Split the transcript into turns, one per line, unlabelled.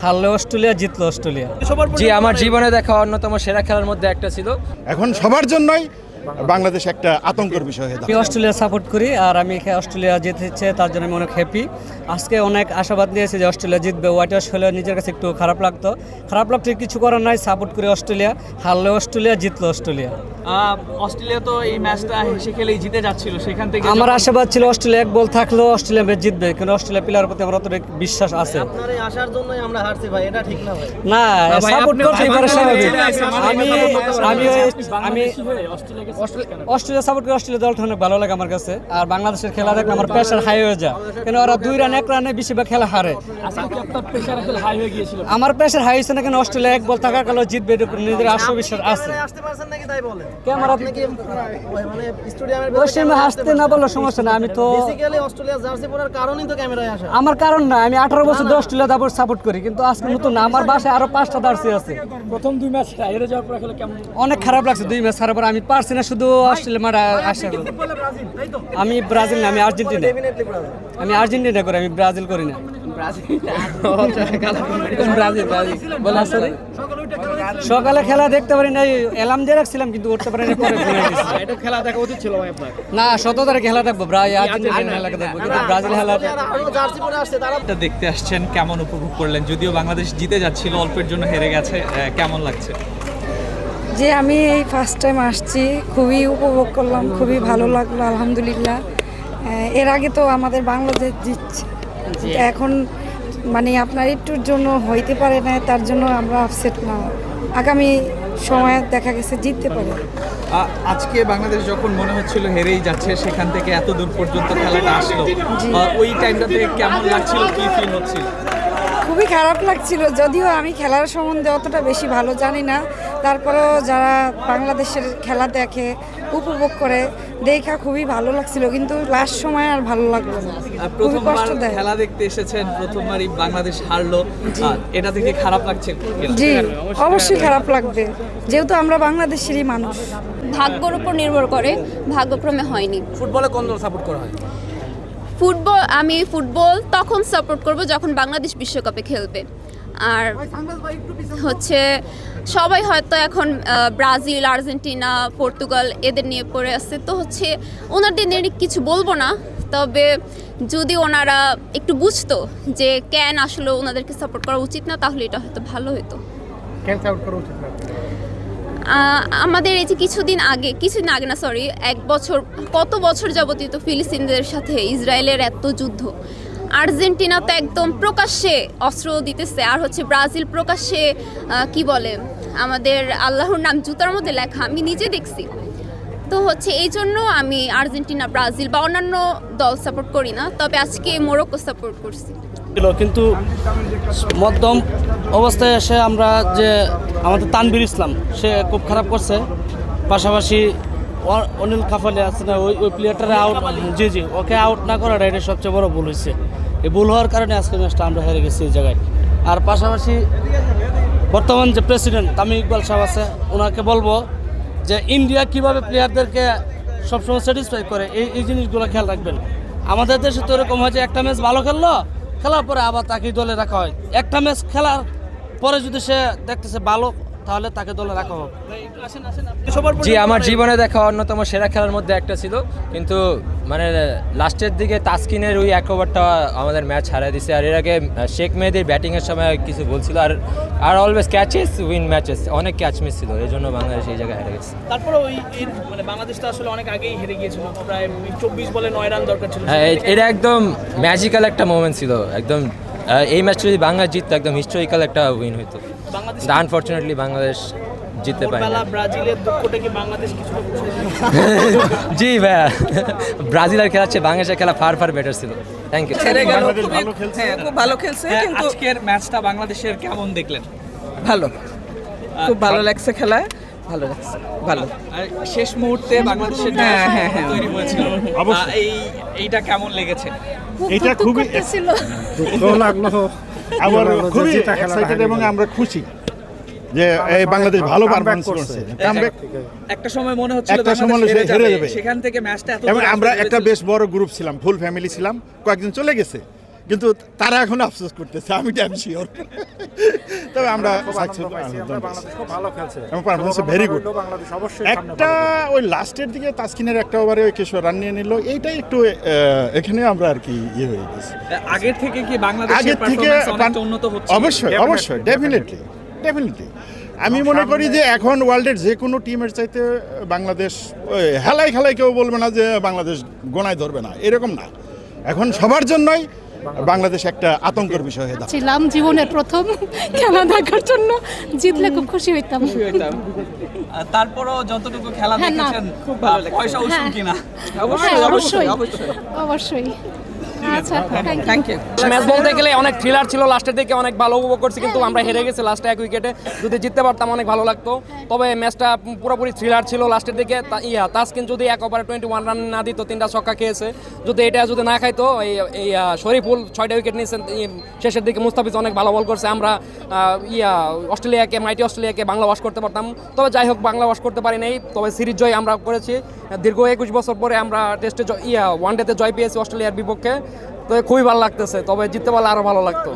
হারলে অস্ট্রেলিয়া, জিতলো অস্ট্রেলিয়া।
জি, আমার জীবনে দেখা অন্যতম সেরা খেলার মধ্যে একটা ছিল।
এখন সবার জন্যই বাংলাদেশ একটা আতঙ্কের বিষয় হয়ে
আমি
দাঁড়ায়।
অস্ট্রেলিয়া সাপোর্ট করি আর আমি অস্ট্রেলিয়া জিতেছে তার জন্য আমি অনেক হ্যাপি। আজকে অনেক আশাবাদ নিয়েছি যে অস্ট্রেলিয়া জিতবে। হোয়াইট ওয়াশ হলে নিজের কাছে একটু খারাপ লাগতো, কিছু করার নাই, সাপোর্ট করি অস্ট্রেলিয়া। হারলে অস্ট্রেলিয়া, জিতলো অস্ট্রেলিয়া।
অস্ট্রেলিয়া তো এই ম্যাচটা হেসে খেলেই জিতে যাচ্ছিল, সেখান থেকে
আমার আশাবাদ ছিল অস্ট্রেলিয়া এক বল থাকলেও অস্ট্রেলিয়া ম্যাচ জিতবে, কিন্তু অস্ট্রেলিয়া প্লেয়ারের প্রতি আমার অতটা বিশ্বাস আছে।
আপনার এই আশার জন্যই আমরা হারছি ভাই, এটা ঠিক না ভাই।
না, সাপোর্ট করতে পারে স্বাভাবিক। আমি অস্ট্রেলিয়া সাপোর্ট করি। অস্ট্রেলিয়া দলটা অনেক ভালো লাগে আমার কাছে। আর বাংলাদেশের খেলা দেখলে আমার প্রেশার হাই হয়ে যায়, কেন ওরা 2 রান 1 রানে বেশিরভাগ খেলা হারে। আমার প্রেশার হাই হয়েছে না, কেন অস্ট্রেলিয়া এক বল থাকার কালেও জিতবে, এটা নিজের আত্মবিশ্বাস আছে।
আসতে পারছেন নাকি তাই বলেন?
ক্যামেরা
আপনি কি মানে স্টেডিয়ামের
ওই হাসতে না বললে সমস্যা না। আমি তো
বেসিক্যালি অস্ট্রেলিয়া জার্সি পরার কারণেই তো ক্যামেরায় আসা।
আমার কারণ না, আমি 18 বছর ধরে অস্ট্রেলিয়া সাপোর্ট করি, কিন্তু আজকে নতুন না। আমার বাসায় আরো 5টা জার্সি আছে।
প্রথম 2 ম্যাচ হেরে যাওয়ার পর খেলা কেমন?
অনেক খারাপ লাগছে 2 ম্যাচ হারার পর। আমি পারছি না শুধু অস্ট্রেলিয়া মারা আসা। আমি ব্রাজিল না, আমি আর্জেন্টিনা। আমি আর্জেন্টিনা করি, আমি ব্রাজিল করি না। সকালে খেলা দেখতে পারি না, অ্যালার্ম দিয়ে রাখছিলাম কিন্তু উঠতে পারি না, পরে ঘুমিয়ে গেছি।
এটা খেলা দেখা উচিত ছিল ভাই আপনার।
না, 17 তারিখে খেলা দেখবো, আর্জেন্টিনা খেলা দেখবো, কিন্তু ব্রাজিল খেলা
আরো জার্সি পরে আসছে তারা।
এটা দেখতে আসছেন, কেমন উপভোগ করলেন? যদিও বাংলাদেশ জিতে যাচ্ছিল, অল্পের জন্য হেরে গেছে, কেমন লাগছে?
যে আমি এই ফার্স্ট টাইম আসছি, খুবই উপভোগ করলাম, খুবই ভালো লাগলো আলহামদুলিল্লাহ। এর আগে তো আমাদের বাংলাদেশ জিতছে, এখন মানে আপনার একটুর জন্য হইতে পারে না, তার জন্য আমরা আপসেট না। আগামী সময়ে দেখা গেছে জিততে পারে।
আজকে বাংলাদেশ যখন মনে হচ্ছিল হেরেই যাচ্ছে, সেখান থেকে এত দূর পর্যন্ত খেলাটা আসলো, ওই টাইমটাতে কেমন লাগছিল, কি ফিল হচ্ছিল?
খুবই খারাপ লাগছিল, যদিও আমি খেলার সম্বন্ধে অতটা বেশি ভালো জানি না, তারপরেও যারা বাংলাদেশের খেলা দেখে, উপভোগ করে, দেখা খুবই ভালো লাগছিল, কিন্তু লাস্ট সময় আর ভালো লাগলো না, খুবই কষ্ট
প্রথমবার
দেয়।
খেলা দেখতে এসেছেন, প্রথমবারই বাংলাদেশ হারলো, এটা থেকে খারাপ লাগছে?
জি, অবশ্যই খারাপ লাগবে, যেহেতু আমরা বাংলাদেশেরই মানুষ।
ভাগ্যর উপর নির্ভর করে, ভাগ্যক্রমে হয়নি।
ফুটবলে কোন দল সাপোর্ট করা হয়?
আমি ফুটবল তখন সাপোর্ট করব যখন বাংলাদেশ বিশ্বকাপে খেলবে। আর হচ্ছে সবাই হয়তো এখন ব্রাজিল, আর্জেন্টিনা, পর্তুগাল এদের নিয়ে পড়ে আছে, তো হচ্ছে ওনাদের নিয়ে কিছু বলবো না। তবে যদি ওনারা একটু বুঝতো যে কেন আসলে ওনাদেরকে সাপোর্ট করা উচিত না, তাহলে এটা হয়তো ভালো হতো। আমাদের এই যে কিছুদিন আগে না, সরি, কত বছর যাবতীয় তো ফিলিস্তিনদের সাথে ইসরায়েলের এত যুদ্ধ। আর্জেন্টিনা তো একদম প্রকাশ্যে অস্ত্র দিতেছে, আর হচ্ছে ব্রাজিল প্রকাশ্যে কি বলে, আমাদের আল্লাহর নাম জুতার মধ্যে লেখা, আমি নিজে দেখছি। তো হচ্ছে এই জন্য আমি আর্জেন্টিনা, ব্রাজিল বা অন্যান্য দল সাপোর্ট করি না, তবে আজকে মোরক্কো সাপোর্ট করছি।
কিন্তু মধ্যম অবস্থায় এসে আমরা যে আমাদের তানভীর ইসলাম, সে খুব খারাপ করছে। পাশাপাশি অনিল কাফালি আছে না, ওই প্লেয়ারটারে আউট, জি ওকে আউট না করাটা এটা সবচেয়ে বড় ভুল হয়েছে। এই ভুল হওয়ার কারণে আজকে ম্যাচটা আমরা হেরে গেছি এই জায়গায়। আর পাশাপাশি বর্তমান যে প্রেসিডেন্ট তামিম ইকবাল সাহেব আছে, ওনাকে বলবো যে ইন্ডিয়া কিভাবে প্লেয়ারদেরকে সবসময় স্যাটিসফাই করে, এই জিনিসগুলো খেয়াল রাখবেন। আমাদের দেশে তো এরকম হয় যে একটা ম্যাচ ভালো খেলার পরে আবার তাকে দলে রাখা হয়। একটা ম্যাচ খেলার পরে যদি সে দেখতেছে ভালো, তাহলে তাকে দলে রাখা হবে।
জি, আমার জীবনে দেখা অন্যতম সেরা খেলার মধ্যে একটা ছিল, কিন্তু মানে লাস্টের দিকে তাসকিনের ওই 1 ওভারটা আমাদের ম্যাচ হারিয়ে দিছে। আর এর আগে শেখ মেহেদির ব্যাটিংয়ের সময় কিছু বলছিল, are always catches win matches, অনেক ক্যাচ মিস ছিল, এই জন্য বাংলাদেশ এই জায়গায় হেরে গেছে।
তারপরে মানে বাংলাদেশ তো আসলে অনেক আগেই হেরে গিয়েছিল, প্রায় 24 বলে 9 রান দরকার ছিল।
হ্যাঁ, এটা একদম ম্যাজিক্যাল একটা মোমেন্ট ছিল, একদম। এই ম্যাচটা যদি বাংলাদেশ জিততো, একদম হিস্টোরিক্যাল একটা উইন হইতো। আনফর্চুনেটলি বাংলাদেশ জিততে পারে না।
ব্রাজিলের দুঃখটা কি বাংলাদেশ কিছু
জি ভাইয়া, ব্রাজিলের খেলা হচ্ছে বাংলাদেশের খেলা ফার বেটার ছিল। Thank you.
খুব ভালো খেলছে, কিন্তু
আজকের ম্যাচটা বাংলাদেশের কেমন দেখলেন?
ভালো, খুব ভালো লাগছে খেলা, ভালো লাগছে, ভালো।
শেষ মুহূর্তে বাংলাদেশের তৈরি হয়েছিল, এইটা কেমন লেগেছে?
এটা খুবই লাগলো, আবার খুবই এক্সাইটেড এবং আমরা খুশি যে এই বাংলাদেশ ভালো পারফরম্যান্স করছে।
একটা সময় মনে হচ্ছিল
হেরে যাবে,
সেখান থেকে ম্যাচটা এত,
এবং আমরা একটা বেশ বড় গ্রুপ ছিলাম, ফুল ফ্যামিলি ছিলাম, কয়েকজন চলে গেছে, কিন্তু তারা এখন আফসোস করতেছে, আমি ড্যাম শিওর। তবে আমরা পারফরমেন্স ভেরি গুড। একটা ওই লাস্টের দিকে তাসকিনের একটা ওভারে ওই কিশোর রান নিয়ে নিল, এইটাই একটু এখানে আমরা আর কি ইয়ে হয়ে গেছি।
আগের থেকে কি বাংলাদেশের
আগের থেকে
পারফরম্যান্স অনেকটা উন্নত হচ্ছে?
অবশ্যই ডেফিনেটলি আমি মনে করি যে এখন ওয়ার্ল্ডের যে কোনো টিমের চাইতে বাংলাদেশ হেলায় খেলায় কেউ বলবে না যে বাংলাদেশ গোনায় ধরবে না, এরকম না। এখন সবার জন্যই বাংলাদেশ একটা আতঙ্কের বিষয় হয়ে দাঁড়ায়।
ছিলাম জীবনের প্রথম খেলা দেখার জন্য, জিতলে খুব খুশি হইতাম।
তারপরও যতটুকু খেলা
হ্যাঁ, না,
দেখেছেন
খুব ভালো লেগেছে।
পয়সা উসুল
হ্যাঁ।
কিনা?
অবশ্যই। আচ্ছা, থ্যাংক ইউ।
ম্যাচ বলতে গেলে অনেক থ্রিলার ছিল, লাস্টের দিকে অনেক ভালো উপভোগ করছি, কিন্তু আমরা হেরে গেছি লাস্টে 1 উইকেটে। যদি জিততে পারতাম অনেক ভালো লাগতো। তবে ম্যাচটা পুরোপুরি থ্রিলার ছিল লাস্টের দিকে। তাসকিন যদি 1 ওভারে 21 রান না দিত, 3টা ছক্কা খেয়েছে, যদি এটা যদি না খাইতো, এই শরীফুল 6টা উইকেট নিয়েছেন শেষের দিকে, মুস্তাফিজ অনেক ভালো বল করছে, আমরা মাইটি অস্ট্রেলিয়াকে বাংলা ওয়াশ করতে পারতাম। তবে যাই হোক, বাংলা ওয়াশ করতে পারি নাই। তবে সিরিজ জয় আমরা করেছি। দীর্ঘ 21 বছর পরে আমরা টেস্টে ওয়ানডেতে জয় পেয়েছি অস্ট্রেলিয়ার বিপক্ষে। তো খুবই ভালো লাগতেছে, তবে জিততে পারলে আরও ভালো লাগতো।